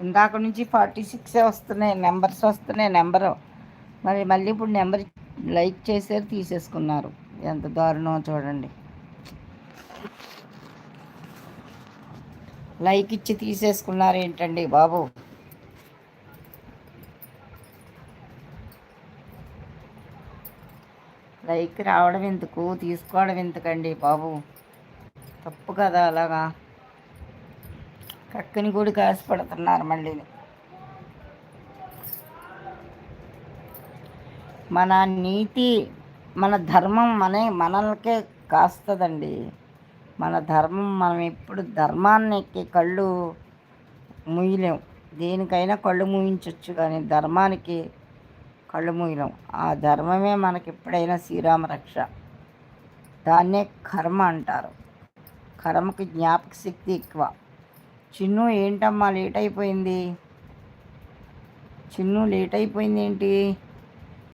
ఇందాక నుంచి 46 వస్తున్నాయి నెంబర్స్ వస్తున్నాయి నెంబరు. మరి మళ్ళీ ఇప్పుడు నెంబర్ లైక్ చేశారు తీసేసుకున్నారు. ఎంత దారుణం చూడండి. లైక్ ఇచ్చి తీసేసుకున్నారు ఏంటండి బాబు. లైక్ రావడం ఎందుకు, తీసుకోవడం ఎందుకండి బాబు. తప్పు కదా అలాగా. కక్కని కూడా కాసిపడుతున్నారు మళ్ళీ. మన నీతి మన ధర్మం మనల్కే కాస్తుందండి. మన ధర్మం మనం ఎప్పుడు ధర్మానికి కళ్ళు మూయలేం. దేనికైనా కళ్ళు మూయించవచ్చు కానీ ధర్మానికి కళ్ళు మూయలేం. ఆ ధర్మమే మనకి ఎప్పుడైనా శ్రీరామ రక్ష. దాన్నే కర్మ అంటారు. కర్మకి జ్ఞాపక శక్తి ఎక్కువ. చిన్ను ఏంటమ్మా లేట్ అయిపోయింది? చిన్ను లేట్ అయిపోయింది ఏంటి?